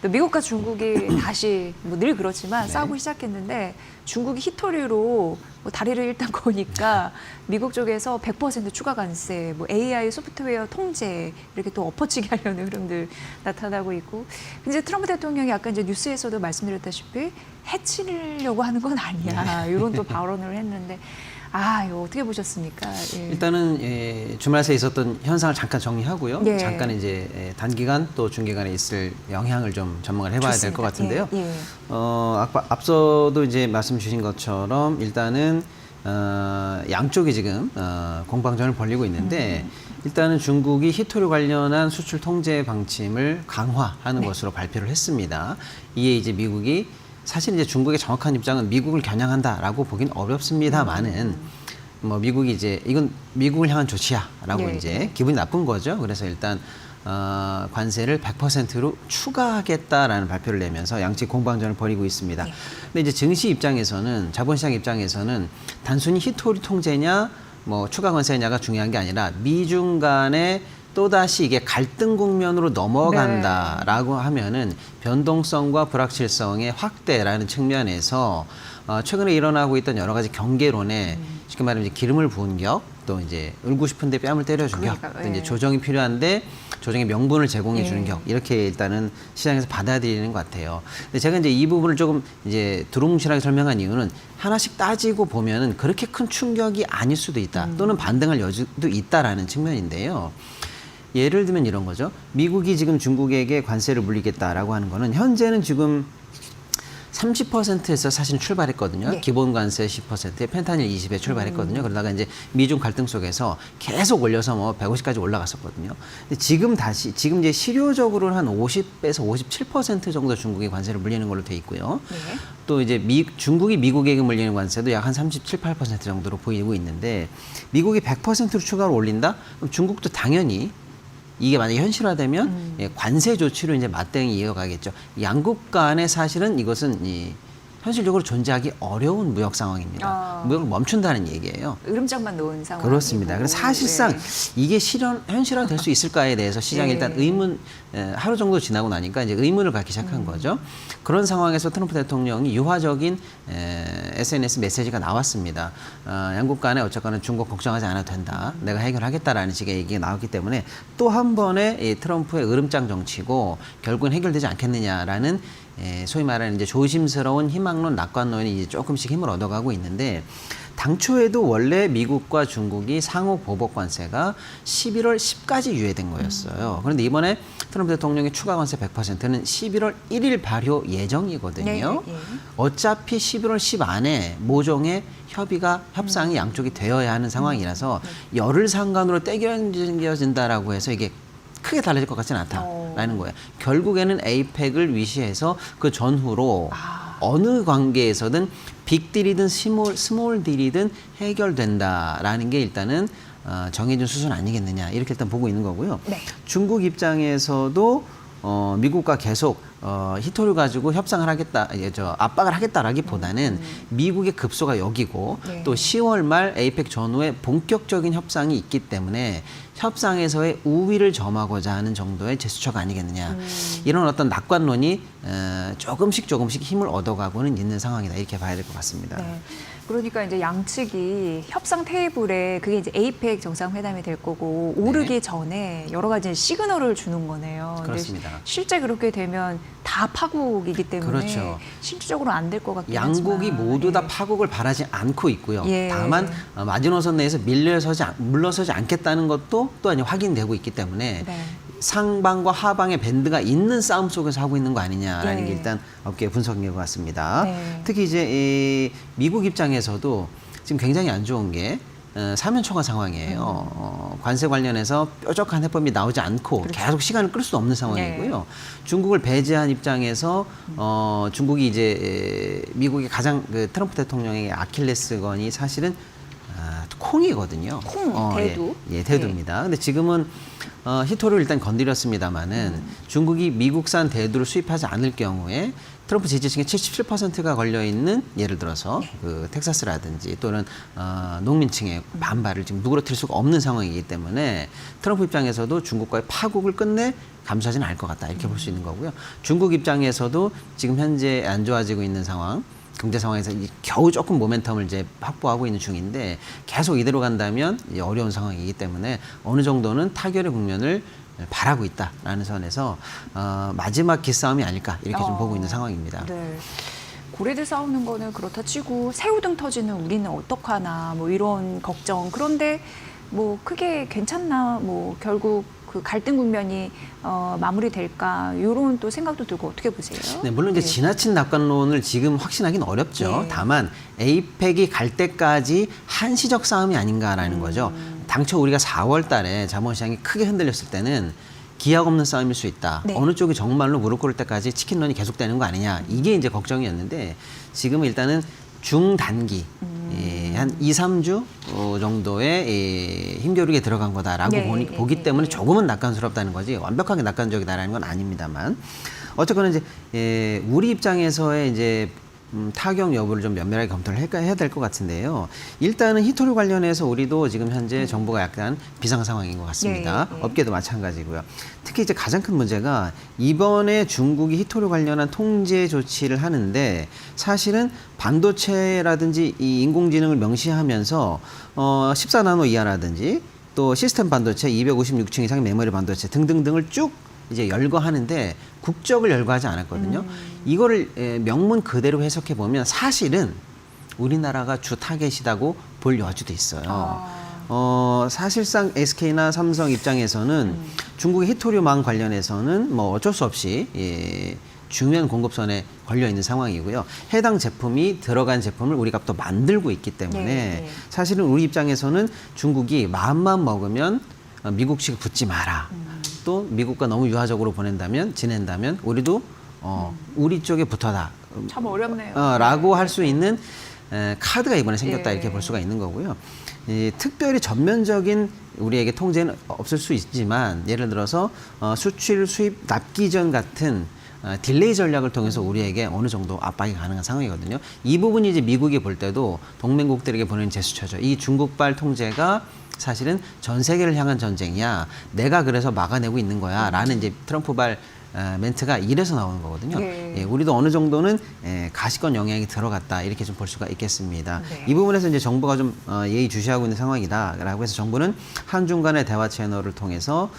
또 미국과 중국이 다시 뭐 늘 그렇지만 네. 싸우고 시작했는데 중국이 히토리로 뭐 다리를 일단 거니까 미국 쪽에서 100% 추가 관세, 뭐 AI 소프트웨어 통제 이렇게 또 엎어치기 하려는 흐름들 나타나고 있고, 이제 트럼프 대통령이 아까 이제 뉴스에서도 말씀드렸다시피 해치려고 하는 건 아니야 이런 또 발언을 했는데. 이거 어떻게 보셨습니까? 예. 일단은 주말 새에 있었던 현상을 잠깐 정리하고요. 예. 잠깐 이제 단기간 또 중기간에 있을 영향을 좀 전망을 해봐야 될 것 같은데요. 예. 앞서도 이제 말씀 주신 것처럼 일단은 양쪽이 지금 공방전을 벌이고 있는데 일단은 중국이 히토류 관련한 수출 통제 방침을 강화하는 것으로 발표를 했습니다. 이에 이제 미국이 사실 이제 중국의 정확한 입장은 미국을 겨냥한다라고 보긴 어렵습니다만은 뭐 미국이 이제 이건 미국을 향한 조치야라고 이제 기분이 나쁜 거죠. 그래서 일단 관세를 100%로 추가하겠다라는 발표를 내면서 양측 공방전을 벌이고 있습니다. 근데 이제 증시 입장에서는 자본시장 입장에서는 단순히 히토리 통제냐 뭐 추가 관세냐가 중요한 게 아니라 미중 간의 또다시 이게 갈등 국면으로 넘어간다라고 하면은 변동성과 불확실성의 확대라는 측면에서 최근에 일어나고 있던 여러 가지 경계론에 쉽게 말하면 이제 기름을 부은 격, 또 이제 울고 싶은데 뺨을 때려준 격, 또 이제 조정이 필요한데 조정의 명분을 제공해 주는 격, 이렇게 일단은 시장에서 받아들이는 것 같아요. 근데 제가 이제 이 부분을 조금 이제 두루뭉실하게 설명한 이유는 하나씩 따지고 보면은 그렇게 큰 충격이 아닐 수도 있다, 또는 반등할 여지도 있다라는 측면인데요. 예를 들면 이런 거죠. 미국이 지금 중국에게 관세를 물리겠다라고 하는 거는 현재는 지금 30%에서 사실 출발했거든요. 기본 관세 10%에 펜타닐 20에 출발했거든요. 그러다가 이제 미중 갈등 속에서 계속 올려서 뭐 150까지 올라갔었거든요. 근데 지금 이제 실효적으로는 한 50에서 57% 정도 중국이 관세를 물리는 걸로 돼 있고요. 또 이제 중국이 미국에게 물리는 관세도 약 한 37, 8% 정도로 보이고 있는데, 미국이 100%로 추가로 올린다? 그럼 중국도 당연히 이게 만약에 현실화되면 관세 조치로 이제 맞대응이 이어가겠죠. 양국 간에 사실은 이것은 현실적으로 존재하기 어려운 무역 상황입니다. 무역을 멈춘다는 얘기예요. 으름장만 놓은 상황. 그렇습니다. 그래서 사실상 이게 현실화될 수 있을까에 대해서 시장이 일단 하루 정도 지나고 나니까 이제 의문을 갖기 시작한 거죠. 그런 상황에서 트럼프 대통령이 유화적인 SNS 메시지가 나왔습니다. 양국 간에 어쨌거나 중국 걱정하지 않아도 된다. 내가 해결하겠다라는 식의 얘기가 나왔기 때문에 또 한 번의 트럼프의 으름장 정치고 결국은 해결되지 않겠느냐라는 소위 말하는 이제 조심스러운 희망론, 낙관론이 이제 조금씩 힘을 얻어가고 있는데, 당초에도 원래 미국과 중국이 상호 보복 관세가 11월 10까지 유예된 거였어요. 그런데 이번에 트럼프 대통령의 추가 관세 100%는 11월 1일 발효 예정이거든요. 어차피 11월 10 안에 모종의 협상이 양쪽이 되어야 하는 상황이라서 열흘 상간으로 떼겨진다라고 해서 이게 크게 달라질 것 같지는 않다라는 거예요. 결국에는 에이펙을 위시해서 그 전후로 어느 관계에서든 빅딜이든 스몰 딜이든 해결된다라는 게 일단은 정해진 수순 아니겠느냐, 이렇게 일단 보고 있는 거고요. 중국 입장에서도 미국과 계속 히토류 가지고 협상을 하겠다, 압박을 하겠다라기보다는 미국의 급소가 여기고 또 10월 말 에이펙 전후에 본격적인 협상이 있기 때문에 협상에서의 우위를 점하고자 하는 정도의 제스처가 아니겠느냐. 이런 어떤 낙관론이 조금씩 힘을 얻어가고는 있는 상황이다, 이렇게 봐야 될 것 같습니다. 그러니까 이제 양측이 협상 테이블에 그게 이제 에이펙 정상회담이 될 거고 오르기 전에 여러 가지 시그널을 주는 거네요. 그렇습니다. 실제 그렇게 되면 다 파국이기 때문에 실질적으로 안 될 것 같긴 하지만 양국이 모두 다 파국을 바라지 않고 있고요. 다만 마지노선 내에서 물러서지 않겠다는 것도 또한 확인되고 있기 때문에 상방과 하방의 밴드가 있는 싸움 속에서 하고 있는 거 아니냐라는 게 일단 업계의 분석인 것 같습니다. 특히 이제 미국 입장에서도 지금 굉장히 안 좋은 게 사면초가 상황이에요. 관세 관련해서 뾰족한 해법이 나오지 않고 계속 시간을 끌 수 없는 상황이고요. 중국을 배제한 입장에서 중국이 이제 미국의 가장 트럼프 대통령의 아킬레스건이 사실은 콩이거든요. 대두. 대두입니다. 근데 지금은 히토리를 일단 건드렸습니다만은 중국이 미국산 대두를 수입하지 않을 경우에 트럼프 지지층의 77%가 걸려 있는 예를 들어서 그 텍사스라든지 또는 농민층의 반발을 지금 누그러뜨릴 수가 없는 상황이기 때문에 트럼프 입장에서도 중국과의 파국을 끝내 감수하지는 않을 것 같다 이렇게 볼 수 있는 거고요. 중국 입장에서도 지금 현재 안 좋아지고 있는 상황. 경제 상황에서 겨우 조금 모멘텀을 이제 확보하고 있는 중인데 계속 이대로 간다면 이제 어려운 상황이기 때문에 어느 정도는 타결의 국면을 바라고 있다라는 선에서 마지막 기싸움이 아닐까 이렇게 좀 보고 있는 상황입니다. 네. 고래들 싸우는 거는 그렇다 치고 새우등 터지는 우리는 어떡하나 뭐 이런 걱정. 그런데 뭐 크게 괜찮나 뭐 결국 그 갈등 국면이 마무리될까 이런 또 생각도 들고 어떻게 보세요? 네, 물론 이제 지나친 낙관론을 지금 확신하기는 어렵죠. 네. 다만 에이펙이 갈 때까지 한시적 싸움이 아닌가라는 거죠. 당초 우리가 4월 달에 자본시장이 크게 흔들렸을 때는 기약 없는 싸움일 수 있다. 네. 어느 쪽이 정말로 무릎 꿇을 때까지 치킨런이 계속되는 거 아니냐. 이게 이제 걱정이었는데 지금은 일단은 중단기 한 2, 3주 정도의 힘겨루기에 들어간 거다라고 네, 보기 때문에 조금은 낙관스럽다는 거지 완벽하게 낙관적이다라는 건 아닙니다만 어쨌거나 이제 우리 입장에서의 이제 타격 여부를 좀 면밀하게 검토를 해야 될 것 같은데요. 일단은 히토류 관련해서 우리도 지금 현재 정부가 약간 비상 상황인 것 같습니다. 네, 네. 업계도 마찬가지고요. 특히 이제 가장 큰 문제가 이번에 중국이 히토류 관련한 통제 조치를 하는데 사실은 반도체라든지 이 인공지능을 명시하면서 14나노 이하라든지 또 시스템 반도체 256층 이상의 메모리 반도체 등등등을 쭉 이제 열거하는데 국적을 열거하지 않았거든요. 이거를 명문 그대로 해석해 보면 사실은 우리나라가 주 타겟이라고 볼 여지도 있어요. 사실상 SK나 삼성 입장에서는 중국의 히토류망 관련해서는 뭐 어쩔 수 없이 중요한 공급선에 걸려 있는 상황이고요. 해당 제품이 들어간 제품을 우리가 또 만들고 있기 때문에 네. 사실은 우리 입장에서는 중국이 마음만 먹으면 미국식 붙지 마라. 또 미국과 너무 유화적으로 지낸다면 우리도 우리 쪽에 붙어라. 참 어렵네요. 라고 할 수 있는 카드가 이번에 생겼다 예. 이렇게 볼 수가 있는 거고요. 특별히 전면적인 우리에게 통제는 없을 수 있지만 예를 들어서 수출 수입 납기전 같은 딜레이 전략을 통해서 우리에게 어느 정도 압박이 가능한 상황이거든요. 이 부분이 이제 미국이 볼 때도 동맹국들에게 보내는 제스처죠. 이 중국발 통제가 사실은 전 세계를 향한 전쟁이야. 내가 그래서 막아내고 있는 거야. 라는 이제 트럼프발 멘트가 이래서 나오는 거거든요. 네. 우리도 어느 정도는 가시권 영향이 들어갔다. 이렇게 좀 볼 수가 있겠습니다. 네. 이 부분에서 이제 정부가 좀 예의주시하고 있는 상황이다라고 해서 정부는 한중 간의 대화 채널을 통해서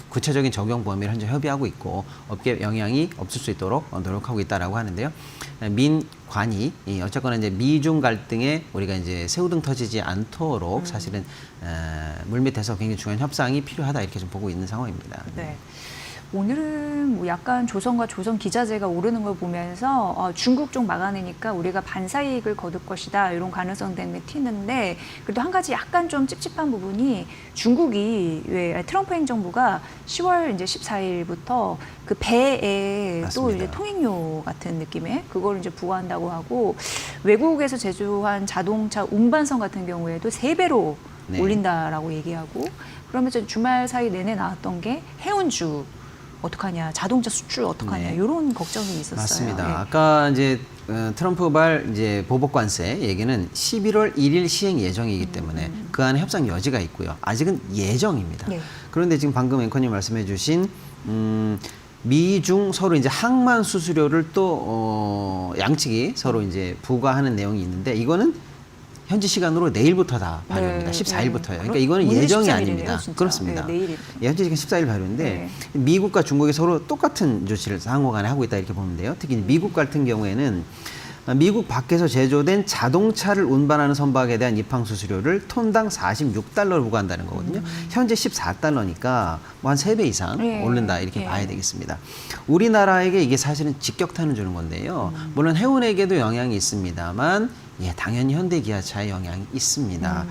구체적인 적용 범위를 현재 협의하고 있고 업계 영향이 없을 수 있도록 노력하고 있다라고 하는데요. 민관이 어쨌거나 이제 미중 갈등에 우리가 이제 새우등 터지지 않도록 사실은 물밑에서 굉장히 중요한 협상이 필요하다 이렇게 좀 보고 있는 상황입니다. 네. 오늘은 뭐 약간 조선과 조선 기자재가 오르는 걸 보면서 중국 쪽 막아내니까 우리가 반사이익을 거둘 것이다 이런 가능성 때문에 튀는데 그래도 한 가지 약간 좀 찝찝한 부분이 중국이 왜 트럼프 행정부가 10월 이제 14일부터 그 배에 또 맞습니다. 이제 통행료 같은 느낌의 그걸 이제 부과한다고 하고 외국에서 제조한 자동차 운반선 같은 경우에도 3배로 네. 올린다라고 얘기하고 그러면서 주말 사이 내내 나왔던 게 해운주 어떡하냐, 자동차 수출 어떡하냐 네. 이런 걱정이 있었어요. 맞습니다. 예. 아까 이제 트럼프발 이제 보복 관세 얘기는 11월 1일 시행 예정이기 때문에 그 안에 협상 여지가 있고요. 아직은 예정입니다. 네. 그런데 지금 방금 앵커님 말씀해주신 미중 서로 이제 항만 수수료를 또 양측이 서로 이제 부과하는 내용이 있는데 이거는 현지 시간으로 내일부터 다 발효입니다. 네, 14일부터요. 네. 그러니까 이거는 오늘 예정이 14일이네요, 아닙니다. 진짜. 그렇습니다. 네, 내일이. 현지 시간 14일 발효인데 네. 미국과 중국이 서로 똑같은 조치를 상호간에 하고 있다 이렇게 보면 돼요. 특히 미국 같은 경우에는 미국 밖에서 제조된 자동차를 운반하는 선박에 대한 입항 수수료를 톤당 46달러를 부과한다는 거거든요. 현재 14달러니까 뭐 한 3배 이상 네. 오른다 이렇게 네. 봐야 되겠습니다. 우리나라에게 이게 사실은 직격탄을 주는 건데요. 물론 해운에게도 영향이 있습니다만 당연히 현대기아차에 영향이 있습니다.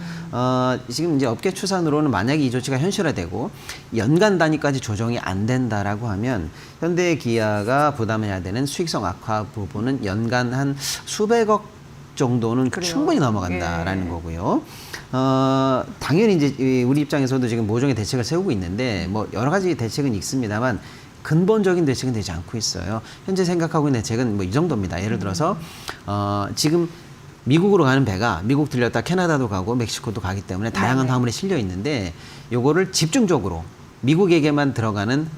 지금 이제 업계 추산으로는 만약에 이 조치가 현실화되고 연간 단위까지 조정이 안 된다라고 하면 현대기아가 부담해야 되는 수익성 악화 부분은 연간 한 수백억 정도는 그래요. 충분히 넘어간다라는 예. 거고요. 당연히 이제 우리 입장에서도 지금 모종의 대책을 세우고 있는데 뭐 여러 가지 대책은 있습니다만 근본적인 대책은 되지 않고 있어요. 현재 생각하고 있는 대책은 뭐 이 정도입니다. 예를 들어서 지금 미국으로 가는 배가 미국 들렸다 캐나다도 가고 멕시코도 가기 때문에 다양한 네네. 화물이 실려 있는데 요거를 집중적으로 미국에게만 들어가는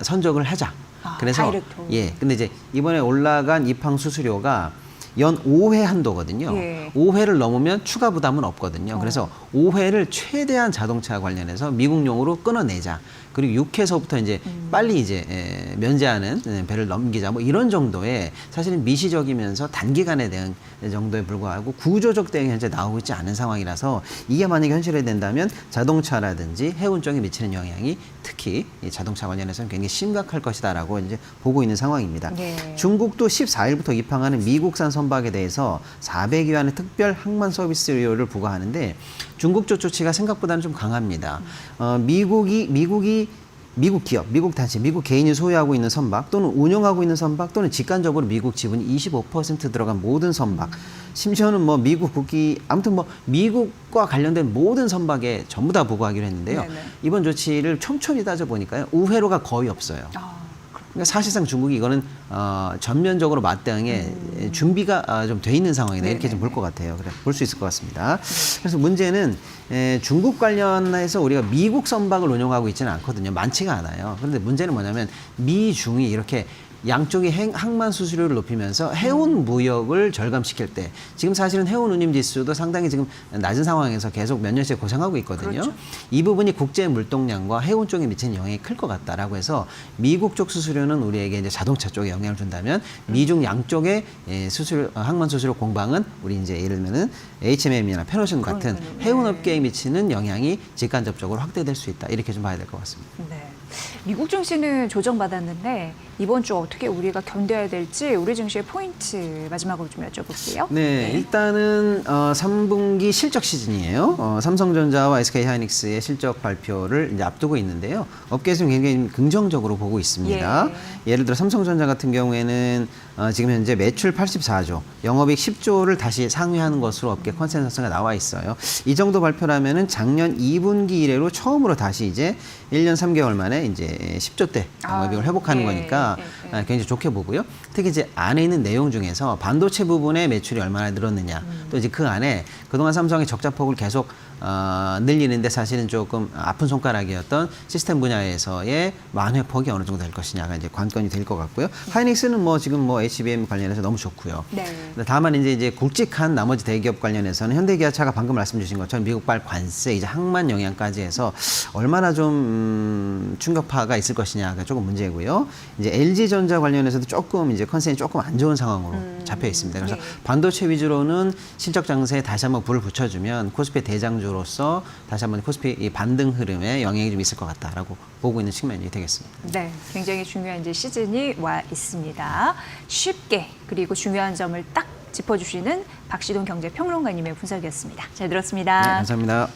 선적을 하자. 그래서 다이렉트. 예, 근데 이제 이번에 올라간 입항 수수료가 연 5회 한도거든요. 예. 5회를 넘으면 추가 부담은 없거든요. 그래서 5회를 최대한 자동차 관련해서 미국용으로 끊어내자. 그리고 6회서부터 이제 빨리 이제 면제하는 배를 넘기자. 뭐 이런 정도의 사실은 미시적이면서 단기간에 대한 정도에 불과하고 구조적 대응이 현재 나오고 있지 않은 상황이라서 이게 만약에 현실이 된다면 자동차라든지 해운 쪽에 미치는 영향이 특히 이 자동차 관련해서는 굉장히 심각할 것이다라고 이제 보고 있는 상황입니다. 네. 중국도 14일부터 입항하는 미국산 선박에 대해서 400위안의 특별 항만 서비스료를 부과하는데 중국 쪽 조치가 생각보다는 좀 강합니다. 미국 기업, 미국 단체, 미국 개인이 소유하고 있는 선박 또는 운영하고 있는 선박 또는 직간접으로 미국 지분이 25% 들어간 모든 선박, 심지어는 뭐 미국 국기, 아무튼 뭐 미국과 관련된 모든 선박에 전부 다 부과하기로 했는데요. 네네. 이번 조치를 촘촘히 따져보니까요. 우회로가 거의 없어요. 그러니까 사실상 중국이 이거는 전면적으로 맞대응에 준비가 좀 돼 있는 상황이다 이렇게 좀 볼 것 같아요. 그래 볼 수 있을 것 같습니다. 그래서 문제는 중국 관련해서 우리가 미국 선박을 운영하고 있지는 않거든요. 많지가 않아요. 그런데 문제는 뭐냐면 미중이 이렇게 양쪽이 항만 수수료를 높이면서 해운 무역을 절감시킬 때 지금 사실은 해운 운임 지수도 상당히 지금 낮은 상황에서 계속 몇 년째 고생하고 있거든요. 그렇죠. 이 부분이 국제 물동량과 해운 쪽에 미치는 영향이 클 것 같다라고 해서 미국 쪽 수수료는 우리에게 이제 자동차 쪽에 영향을 준다면 미중 양쪽의 수수료 항만 수수료 공방은 우리 이제 예를 들면은 HMM이나 페노션 같은 그러면은, 해운 업계에 미치는 영향이 직간접적으로 확대될 수 있다 이렇게 좀 봐야 될 것 같습니다. 네. 미국 증시는 조정받았는데 이번 주 어떻게 우리가 견뎌야 될지 우리 증시의 포인트 마지막으로 좀 여쭤볼게요. 네, 일단은 3분기 실적 시즌이에요. 삼성전자와 SK하이닉스의 실적 발표를 이제 앞두고 있는데요. 업계에서는 굉장히 긍정적으로 보고 있습니다. 예를 들어 삼성전자 같은 경우에는 지금 현재 매출 84조, 영업이익 10조를 다시 상회하는 것으로 업계 컨센서스가 나와 있어요. 이 정도 발표라면은 작년 2분기 이래로 처음으로 다시 이제 1년 3개월 만에 이제 10조대 영업이익을 회복하는 거니까 굉장히 좋게 보고요. 특히 이제 안에 있는 내용 중에서 반도체 부분의 매출이 얼마나 늘었느냐, 또 이제 그 안에 그동안 삼성의 적자폭을 계속 늘리는데 사실은 조금 아픈 손가락이었던 시스템 분야에서의 만회폭이 어느 정도 될 것이냐가 이제 관건이 될 것 같고요. 하이닉스는 뭐 지금 뭐 HBM 관련해서 너무 좋고요. 네. 다만 이제 굵직한 나머지 대기업 관련해서는 현대기아차가 방금 말씀 주신 것처럼 미국발 관세, 이제 항만 영향까지 해서 얼마나 좀 충격파가 있을 것이냐가 조금 문제고요. 이제 LG전자 관련해서도 조금 이제 컨센이 조금 안 좋은 상황으로 잡혀 있습니다. 그래서 반도체 위주로는 실적 장세에 다시 한번 불을 붙여주면 코스피 대장주로서 다시 한번 코스피 이 반등 흐름에 영향이 좀 있을 것 같다라고 보고 있는 측면이 되겠습니다. 네, 굉장히 중요한 이제 시즌이 와 있습니다. 쉽게 그리고 중요한 점을 딱 짚어주시는 박시동 경제평론가님의 분석이었습니다. 잘 들었습니다. 네, 감사합니다.